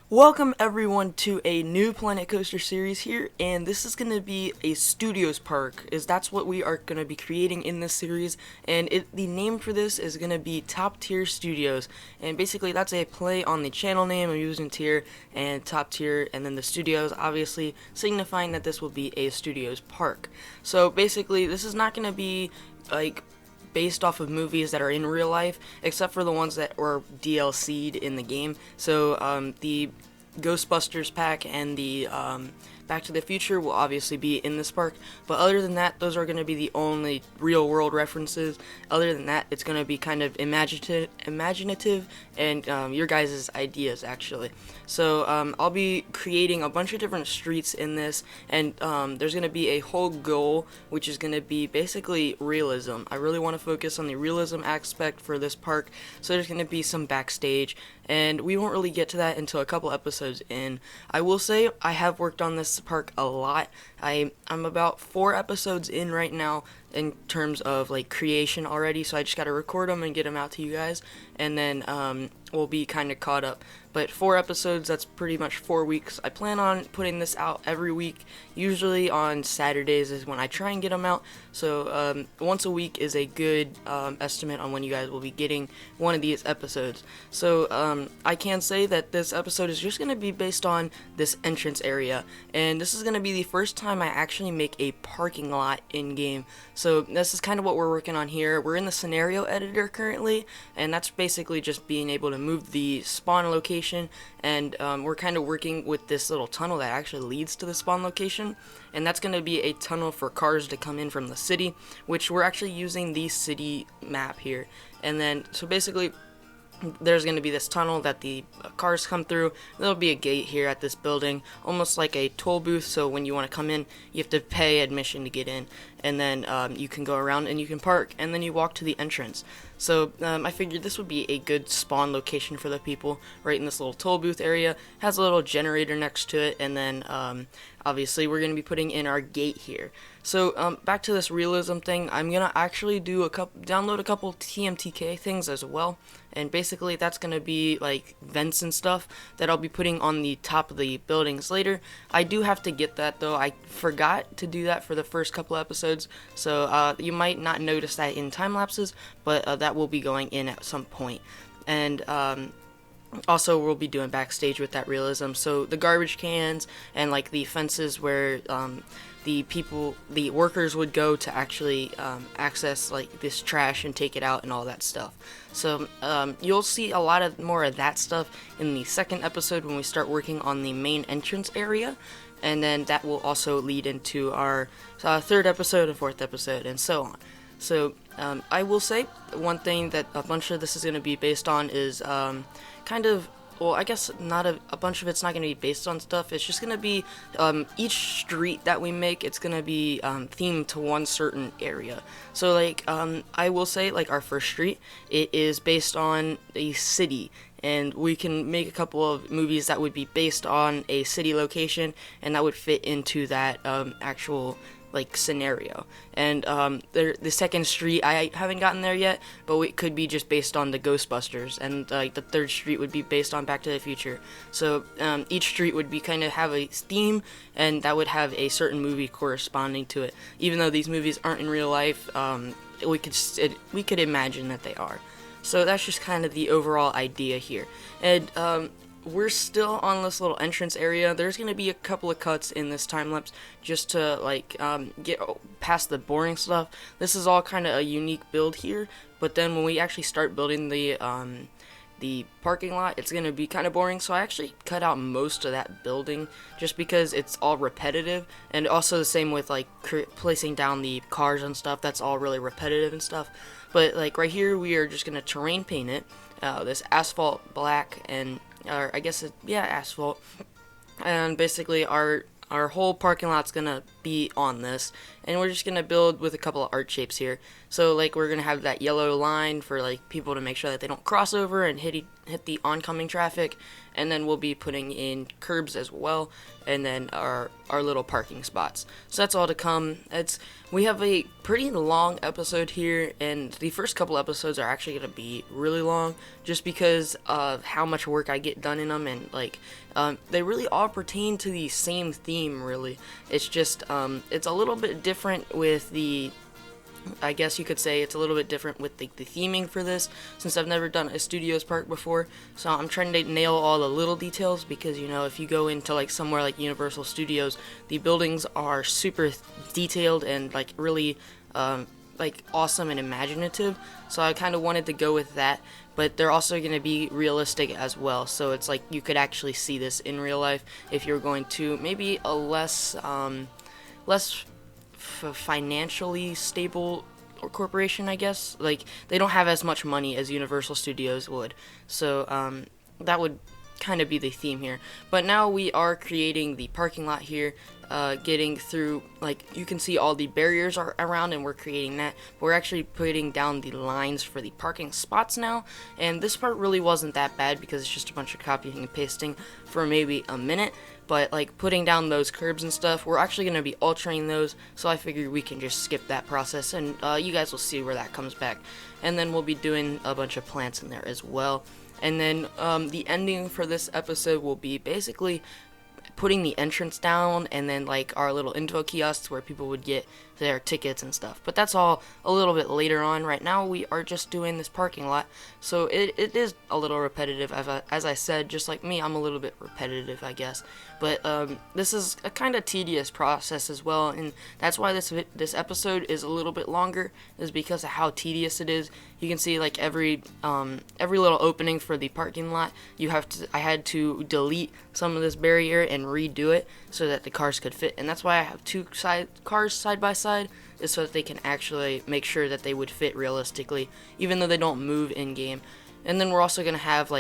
Welcome everyone to a new Planet Coaster series here, and this is going to be a studios park, that's what we are going to be creating in this series, and the name for this is going to be Top Tier Studios, and basically that's a play on the channel name. I'm using tier and top tier, and then the studios, obviously signifying that this will be a studios park. So basically this is not going to be like based off of movies that are in real life, except for the ones that were DLC'd in the game. So the Ghostbusters pack and the Back to the Future will obviously be in this park, but other than that, those are going to be the only real world references. Other than that, it's going to be kind of imaginative and your guys' ideas, actually. So I'll be creating a bunch of different streets in this, and there's going to be a whole goal, which is going to be basically realism. I really want to focus on the realism aspect for this park, so there's going to be some backstage, and we won't really get to that until a couple episodes in. I will say I have worked on this park a lot. I'm about 4 episodes in right now in terms of like creation already, so I just gotta record them and get them out to you guys, and then we'll be kind of caught up. But 4 episodes, that's pretty much 4 weeks. I plan on putting this out every week. Usually on Saturdays is when I try and get them out. So once a week is a good estimate on when you guys will be getting one of these episodes. So I can say that this episode is just going to be based on this entrance area. And this is going to be the first time I actually make a parking lot in-game. So this is kind of what we're working on here. We're in the scenario editor currently, and that's basically just being able to move the spawn location, and we're kind of working with this little tunnel that actually leads to the spawn location, and that's going to be a tunnel for cars to come in from the city, which we're actually using the city map here. And then so basically there's going to be this tunnel that the cars come through. There'll be a gate here at this building, almost like a toll booth, so when you want to come in, you have to pay admission to get in, and then you can go around and you can park, and then you walk to the entrance. So I figured this would be a good spawn location for the people, right in this little toll booth area. Has a little generator next to it, and then obviously we're going to be putting in our gate here. So back to this realism thing, I'm going to actually download a couple TMTK things as well, and basically that's going to be like vents and stuff that I'll be putting on the top of the buildings later. I do have to get that though. I forgot to do that for the first couple episodes, so you might not notice that in time lapses, but that will be going in at some point. And also we'll be doing backstage with that realism, so the garbage cans and like the fences where the workers would go to actually access like this trash and take it out and all that stuff. So you'll see a lot more of that stuff in the second episode when we start working on the main entrance area, and then that will also lead into our third episode and fourth episode and so on. So I will say one thing that a bunch of this is going to be based on is kind of, well, I guess not a bunch of it's not going to be based on stuff. It's just going to be each street that we make, it's going to be themed to one certain area. So like I will say like our first street, it is based on a city, and we can make a couple of movies that would be based on a city location, and that would fit into that actual like scenario. And the second street, I haven't gotten there yet, but it could be just based on the Ghostbusters, and like the third street would be based on Back to the Future. So each street would be kind of have a theme, and that would have a certain movie corresponding to it. Even though these movies aren't in real life, we could imagine that they are. So that's just kind of the overall idea here. And we're still on this little entrance area. There's going to be a couple of cuts in this time lapse just to like get past the boring stuff. This is all kind of a unique build here, but then when we actually start building the parking lot, it's going to be kind of boring, so I actually cut out most of that building just because it's all repetitive. And also the same with like placing down the cars and stuff, that's all really repetitive and stuff. But like right here, we are just going to terrain paint it this asphalt black, and or I guess asphalt, and basically our whole parking lot's gonna be on this, and we're just gonna build with a couple of art shapes here. So like we're gonna have that yellow line for like people to make sure that they don't cross over and hit the oncoming traffic. and then we'll be putting in curbs as well, and then our little parking spots. So that's all to come. We have a pretty long episode here, and the first couple episodes are actually going to be really long just because of how much work I get done in them, and they really all pertain to the same theme, really. It's just it's a little bit different with I guess you could say it's a little bit different with the theming for this, since I've never done a studios park before. So I'm trying to nail all the little details, because if you go into somewhere like Universal Studios, the buildings are super detailed and really awesome and imaginative. So I kind of wanted to go with that, but they're also going to be realistic as well. So it's you could actually see this in real life if you're going to maybe a less financially stable corporation, I guess. They don't have as much money as Universal Studios would, so that would kind of be the theme here. But now we are creating the parking lot here, getting through, you can see all the barriers are around, and we're creating that. We're actually putting down the lines for the parking spots now, and this part really wasn't that bad because it's just a bunch of copying and pasting for maybe a minute. But putting down those curbs and stuff, we're actually going to be altering those, so I figured we can just skip that process, and you guys will see where that comes back. And then we'll be doing a bunch of plants in there as well. And then the ending for this episode will be basically putting the entrance down, and then our little info kiosks where people would get their tickets and stuff. But that's all a little bit later on. Right now we are just doing this parking lot, so it is a little repetitive. As I said, just like me, I'm a little bit repetitive, I guess. But this is a kind of tedious process as well, and that's why this episode is a little bit longer, is because of how tedious it is. You can see every little opening for the parking lot, I had to delete some of this barrier and redo it so that the cars could fit. And that's why I have two cars side by side, is so that they can actually make sure that they would fit realistically, even though they don't move in game. And then we're also gonna have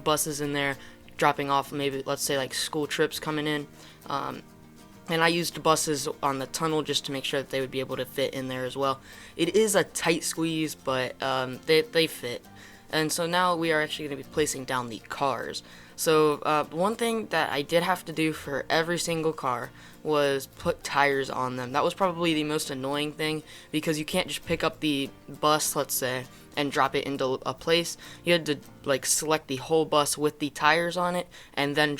buses in there dropping off, maybe let's say school trips coming in. And I used buses on the tunnel just to make sure that they would be able to fit in there as well. It is a tight squeeze, but they fit. And so now we are actually going to be placing down the cars. So one thing that I did have to do for every single car was put tires on them. That was probably the most annoying thing, because you can't just pick up the bus, let's say, and drop it into a place. You had to select the whole bus with the tires on it, and then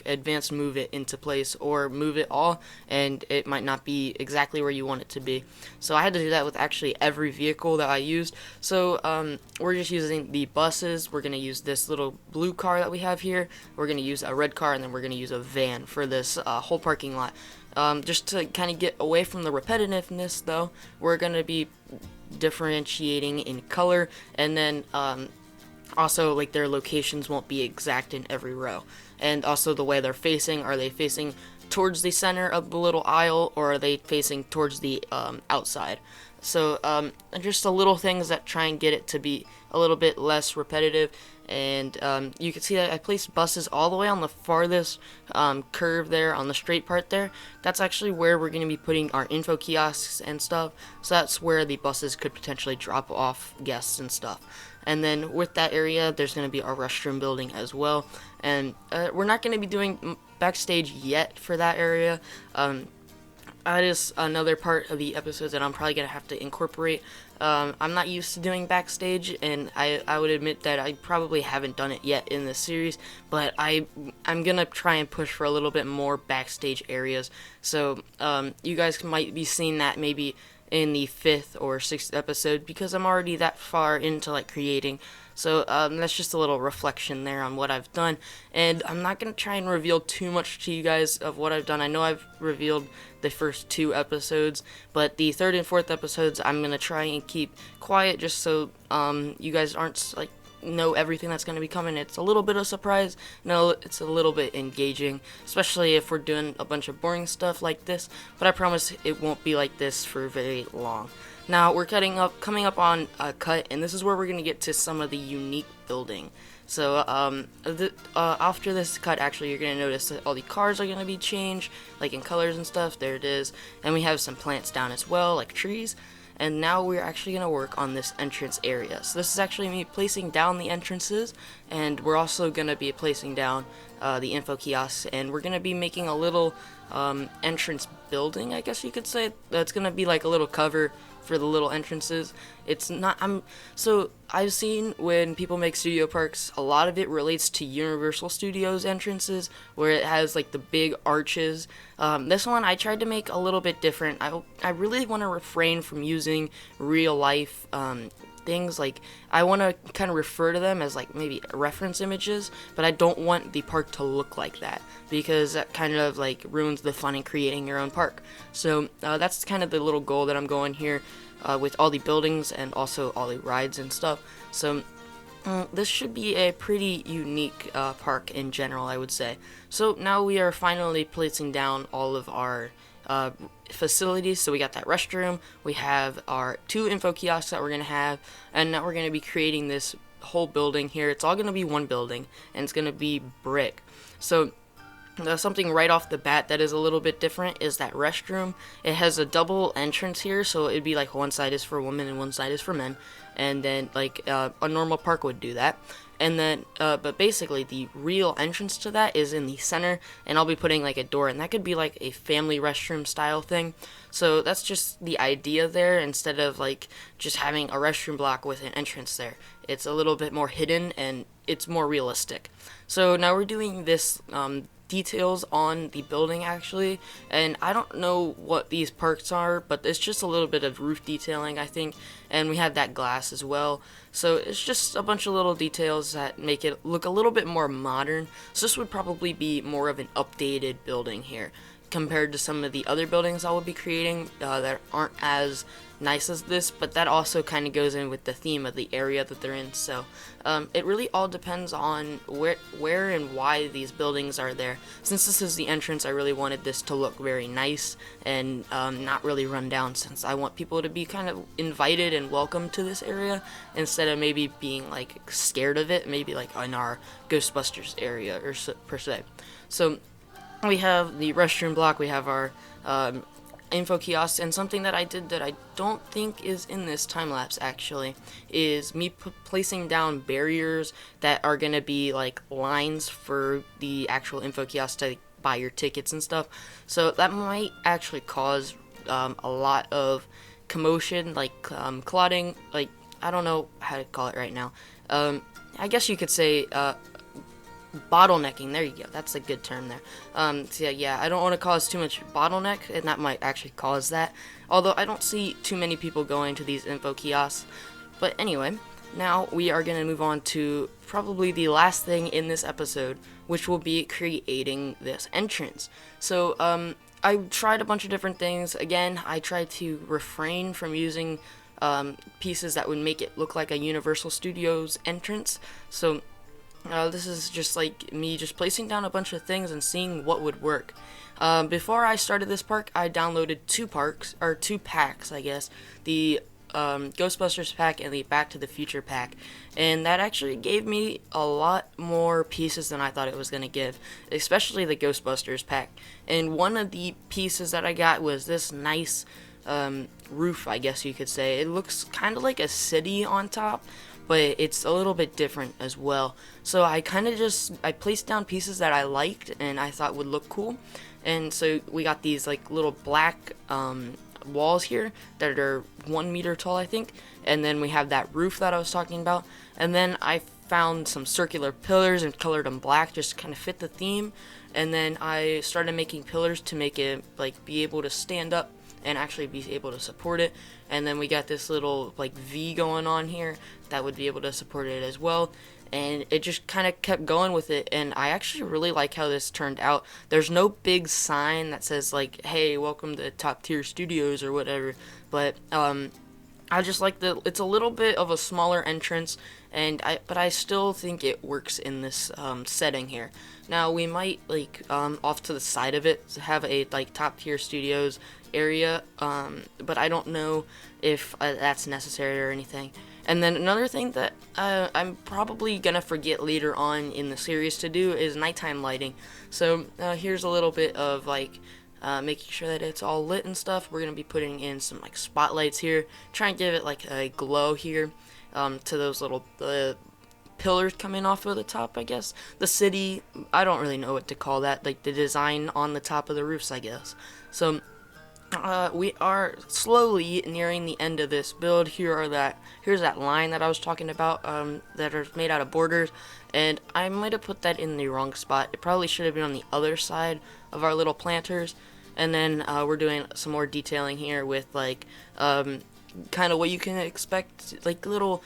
advance move it into place, or move it all, and it might not be exactly where you want it to be. So I had to do that with actually every vehicle that I used. So we're just using the buses. We're going to use this little blue car that we have here. We're going to use a red car, and then we're going to use a van for this whole parking lot. Just to kind of get away from the repetitiveness, though, we're going to be differentiating in color, and then also their locations won't be exact in every row, and also the way they're facing. Are they facing towards the center of the little aisle, or are they facing towards the outside? So just the little things that try and get it to be a little bit less repetitive. And you can see that I placed buses all the way on the farthest curve there, on the straight part there. That's actually where we're going to be putting our info kiosks and stuff. So that's where the buses could potentially drop off guests and stuff. And then with that area, there's going to be our restroom building as well. And we're not going to be doing backstage yet for that area. That is another part of the episodes that I'm probably going to have to incorporate. I'm not used to doing backstage, and I would admit that I probably haven't done it yet in this series, but I'm going to try and push for a little bit more backstage areas. So you guys might be seeing that maybe in the 5th or 6th episode, because I'm already that far into creating. So that's just a little reflection there on what I've done, and I'm not going to try and reveal too much to you guys of what I've done. I know I've revealed the first 2 episodes, but the 3rd and 4th episodes I'm going to try and keep quiet, just so you guys aren't know everything that's going to be coming. It's a little bit of surprise. No, it's a little bit engaging, especially if we're doing a bunch of boring stuff like this, but I promise it won't be like this for very long. Now we're coming up on a cut, and this is where we're going to get to some of the unique building. So after this cut, actually, you're going to notice that all the cars are going to be changed, in colors and stuff. There it is. And we have some plants down as well, like trees. and now we're actually going to work on this entrance area. So this is actually me placing down the entrances, and we're also going to be placing down the info kiosks, and we're going to be making a little entrance building, I guess you could say. That's going to be like a little cover for the little entrances. It's not, so I've seen when people make studio parks, a lot of it relates to Universal Studios entrances, where it has like the big arches. This one I tried to make a little bit different. I really want to refrain from using real life things. Like, I want to kind of refer to them as like maybe reference images, but I don't want the park to look like that, because that kind of like ruins the fun in creating your own park. So that's kind of the little goal that I'm going here with all the buildings and also all the rides and stuff. So this should be a pretty unique park in general, I would say. So now we are finally placing down all of our facilities. So we got that restroom, we have our 2 info kiosks that we're going to have, and now we're going to be creating this whole building here. It's all going to be one building, and it's going to be brick. So something right off the bat that is a little bit different is that restroom. It has a double entrance here, so it'd be like one side is for women and one side is for men, and then like a normal park would do that. And then but basically the real entrance to that is in the center, and I'll be putting like a door, and that could be like a family restroom style thing. So that's just the idea there. Instead of like just having a restroom block with an entrance there, it's a little bit more hidden and it's more realistic. So now we're doing this details on the building actually, and I don't know what these parts are, but it's just a little bit of roof detailing, I think, and we have that glass as well. So it's just a bunch of little details that make it look a little bit more modern. So this would probably be more of an updated building here compared to some of the other buildings I will be creating that aren't as nice as this, but that also kind of goes in with the theme of the area that they're in. So it really all depends on where and why these buildings are there. Since this is the entrance, I really wanted this to look very nice and not really run down, since I want people to be kind of invited and welcome to this area instead of maybe being like scared of it, maybe like in our Ghostbusters area or per se. So we have the restroom block, we have our info kiosks, and something that I did that I don't think is in this time lapse actually is me placing down barriers that are going to be like lines for the actual info kiosk to buy your tickets and stuff. So that might actually cause a lot of commotion, like clotting, like I don't know how to call it right now. I guess you could say bottlenecking. There you go. That's a good term there. So yeah, I don't want to cause too much bottleneck, and that might actually cause that. Although I don't see too many people going to these info kiosks. But anyway, now we are going to move on to probably the last thing in this episode, which will be creating this entrance. So I tried a bunch of different things. Again, I tried to refrain from using pieces that would make it look like a Universal Studios entrance. So this is just like me just placing down a bunch of things and seeing what would work. Before I started this park, I downloaded 2 packs, I guess. The Ghostbusters pack and the Back to the Future pack. And that actually gave me a lot more pieces than I thought it was going to give, especially the Ghostbusters pack. And one of the pieces that I got was this nice roof, I guess you could say. It looks kind of like a city on top, but it's a little bit different as well. So I kind of I placed down pieces that I liked and I thought would look cool. And so we got these like little black walls here that are 1 meter tall, I think. And then we have that roof that I was talking about. And then I found some circular pillars and colored them black just to kind of fit the theme. And then I started making pillars to make it like be able to stand up and actually be able to support it. And then we got this little like V going on here that would be able to support it as well. And it just kind of kept going with it, and I actually really like how this turned out. There's no big sign that says like, hey, welcome to Top Tier Studios or whatever, but I just like it's a little bit of a smaller entrance, but I still think it works in this setting here. Now we might like off to the side of it have a like Top Tier Studios area, but I don't know if that's necessary or anything. And then another thing that I'm probably gonna forget later on in the series to do is nighttime lighting. So here's a little bit of like making sure that it's all lit and stuff. We're going to be putting in some like spotlights here, trying to give it like a glow here to those little pillars coming off of the top, I guess. The city, I don't really know what to call that, like the design on the top of the roofs, I guess. So we are slowly nearing the end of this build. Here's that line that I was talking about, that are made out of borders, and I might have put that in the wrong spot. It probably should have been on the other side of our little planters. And then we're doing some more detailing here with like kind of what you can expect, like little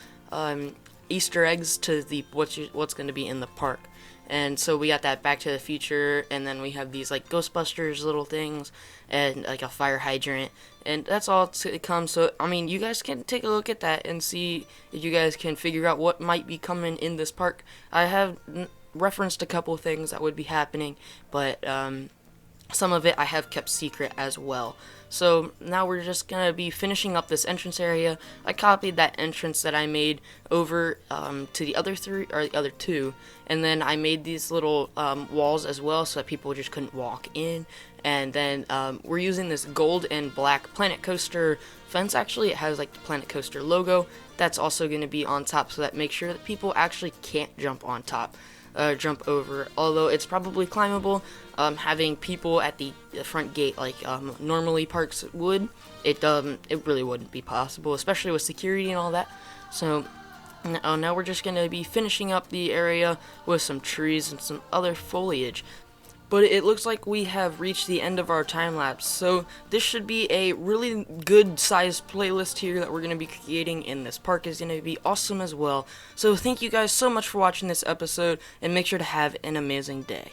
Easter eggs to the what's going to be in the park. And so we got that Back to the Future, and then we have these like Ghostbusters little things, and like a fire hydrant, and that's all to come. So I mean, you guys can take a look at that and see if you guys can figure out what might be coming in this park. I have referenced a couple things that would be happening, but some of it I have kept secret as well. So now we're just going to be finishing up this entrance area. I copied that entrance that I made over to the other two, and then I made these little walls as well so that people just couldn't walk in. And then we're using this gold and black Planet Coaster fence. Actually, it has like the Planet Coaster logo. That's also going to be on top, so that makes sure that people actually can't jump on top. Jump over, although it's probably climbable. Having people at the front gate like normally parks would, it really wouldn't be possible, especially with security and all that. So now we're just going to be finishing up the area with some trees and some other foliage. But it looks like we have reached the end of our time lapse, so this should be a really good sized playlist here that we're going to be creating, and this park is going to be awesome as well. So thank you guys so much for watching this episode, and make sure to have an amazing day.